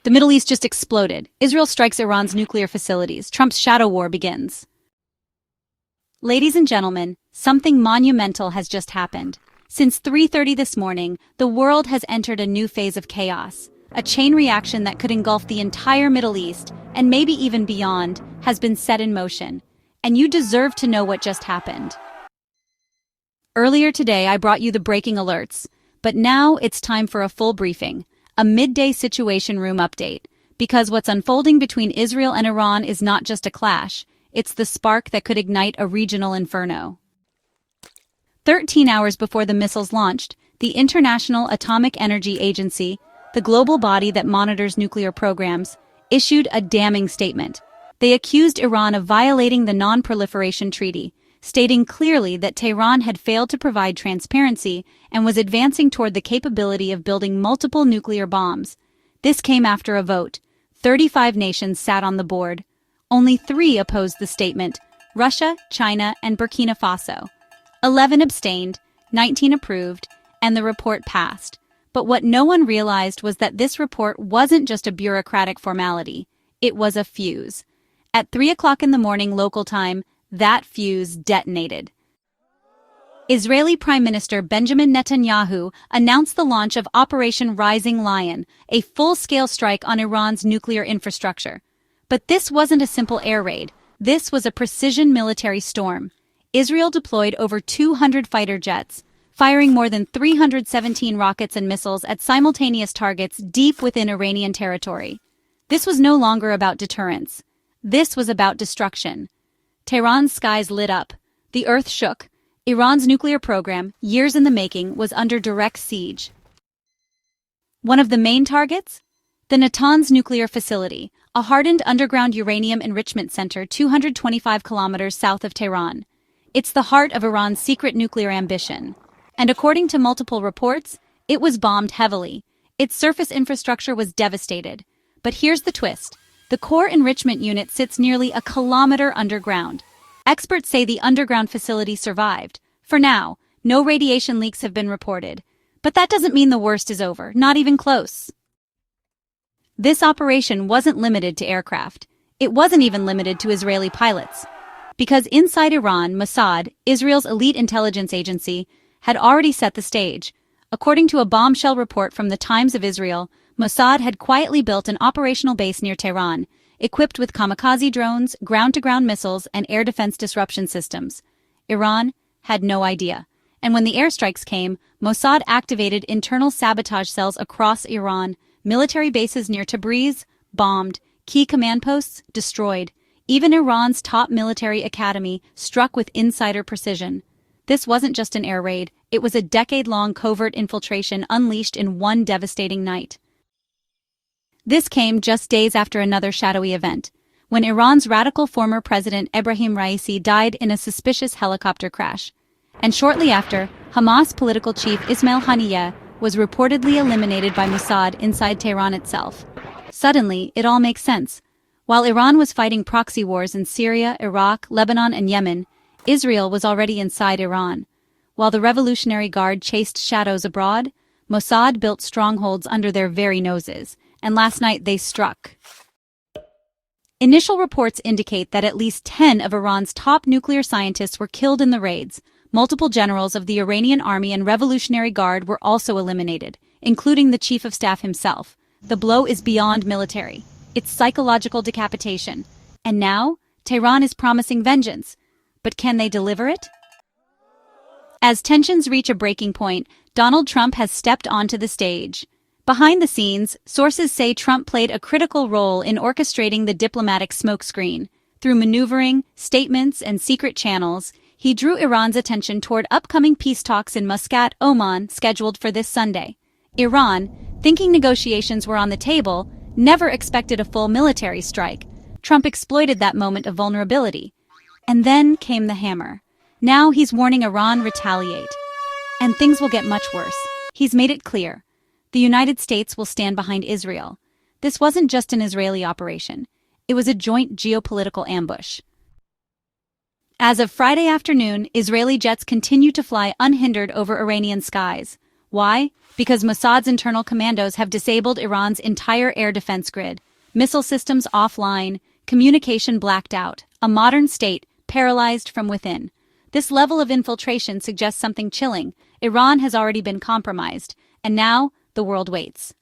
The Middle East just exploded. Israel strikes Iran's nuclear facilities. Trump's shadow war begins. Ladies and gentlemen, something monumental has just happened. Since 3:30 this morning, the world has entered a new phase of chaos. A chain reaction that could engulf the entire Middle East, and maybe even beyond, has been set in motion. And you deserve to know what just happened. Earlier today, I brought you the breaking alerts. But now it's time for a full briefing, a midday situation room update. Because what's unfolding between Israel and Iran is not just a clash, it's the spark that could ignite a regional inferno. 13 hours before the missiles launched, the International Atomic Energy Agency, the global body that monitors nuclear programs, issued a damning statement. They accused Iran of violating the Non-Proliferation Treaty, stating clearly that Tehran had failed to provide transparency and was advancing toward the capability of building multiple nuclear bombs. This came after a vote. 35 nations sat on the board. Only 3 opposed the statement: Russia, China, and Burkina Faso. 11 abstained, 19 approved, and the report passed. But what no one realized was that this report wasn't just a bureaucratic formality. It was a fuse. At 3 o'clock in the morning local time, that fuse detonated. Israeli Prime Minister Benjamin Netanyahu announced the launch of Operation Rising Lion, a full-scale strike on Iran's nuclear infrastructure. But this wasn't a simple air raid. This was a precision military storm. Israel deployed over 200 fighter jets, firing more than 317 rockets and missiles at simultaneous targets deep within Iranian territory. This was no longer about deterrence. This was about destruction. Tehran's skies lit up. The earth shook. Iran's nuclear program, years in the making, was under direct siege. One of the main targets? The Natanz nuclear facility, a hardened underground uranium enrichment center 225 kilometers south of Tehran. It's the heart of Iran's secret nuclear ambition. And according to multiple reports, it was bombed heavily. Its surface infrastructure was devastated. But here's the twist. The core enrichment unit sits nearly a kilometer underground. Experts say the underground facility survived. For now, no radiation leaks have been reported. But that doesn't mean the worst is over, not even close. This operation wasn't limited to aircraft. It wasn't even limited to Israeli pilots. Because inside Iran, Mossad, Israel's elite intelligence agency, had already set the stage. According to a bombshell report from the Times of Israel, Mossad had quietly built an operational base near Tehran, equipped with kamikaze drones, ground-to-ground missiles, and air defense disruption systems. Iran had no idea. And when the airstrikes came, Mossad activated internal sabotage cells across Iran, military bases near Tabriz, bombed, key command posts, destroyed. Even Iran's top military academy struck with insider precision. This wasn't just an air raid, it was a decade-long covert infiltration unleashed in one devastating night. This came just days after another shadowy event, when Iran's radical former president Ebrahim Raisi died in a suspicious helicopter crash. And shortly after, Hamas political chief Ismail Haniyeh was reportedly eliminated by Mossad inside Tehran itself. Suddenly, it all makes sense. While Iran was fighting proxy wars in Syria, Iraq, Lebanon, and Yemen, Israel was already inside Iran. While the Revolutionary Guard chased shadows abroad, Mossad built strongholds under their very noses, and last night they struck. Initial reports indicate that at least 10 of Iran's top nuclear scientists were killed in the raids. Multiple generals of the Iranian army and Revolutionary Guard were also eliminated, including the chief of staff himself. The blow is beyond military. It's psychological decapitation. And now, Tehran is promising vengeance. But can they deliver it? As tensions reach a breaking point, Donald Trump has stepped onto the stage. Behind the scenes, sources say Trump played a critical role in orchestrating the diplomatic smokescreen. Through maneuvering, statements, and secret channels, he drew Iran's attention toward upcoming peace talks in Muscat, Oman, scheduled for this Sunday. Iran, thinking negotiations were on the table, never expected a full military strike. Trump exploited that moment of vulnerability. And then came the hammer. Now he's warning Iran retaliate. And things will get much worse. He's made it clear. The United States will stand behind Israel. This wasn't just an Israeli operation. It was a joint geopolitical ambush. As of Friday afternoon, Israeli jets continue to fly unhindered over Iranian skies, Why? Because Mossad's internal commandos have disabled Iran's entire air defense grid, missile systems offline, communication blacked out, a modern state paralyzed from within. This level of infiltration suggests something chilling. Iran has already been compromised, and now the world waits.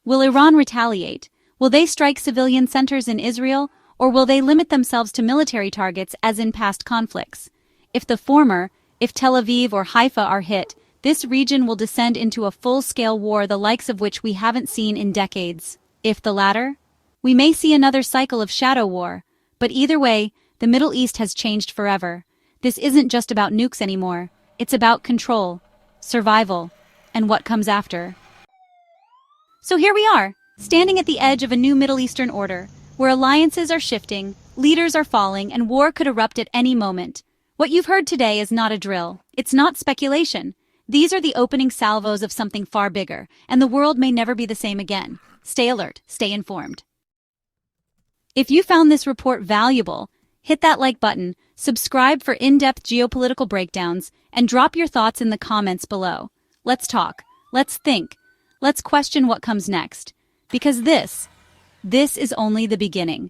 Will Iran retaliate? Will they strike civilian centers in Israel, or will they limit themselves to military targets as in past conflicts? If the former, if Tel Aviv or Haifa are hit, this region will descend into a full-scale war the likes of which we haven't seen in decades. If the latter, we may see another cycle of shadow war. But either way, the Middle East has changed forever. This isn't just about nukes anymore. It's about control, survival, and what comes after. So here we are, standing at the edge of a new Middle Eastern order, where alliances are shifting, leaders are falling, and war could erupt at any moment. What you've heard today is not a drill. It's not speculation. These are the opening salvos of something far bigger, and the world may never be the same again. Stay alert, stay informed. If you found this report valuable, hit that like button, subscribe for in-depth geopolitical breakdowns, and drop your thoughts in the comments below. Let's talk, let's think, let's question what comes next. Because this is only the beginning.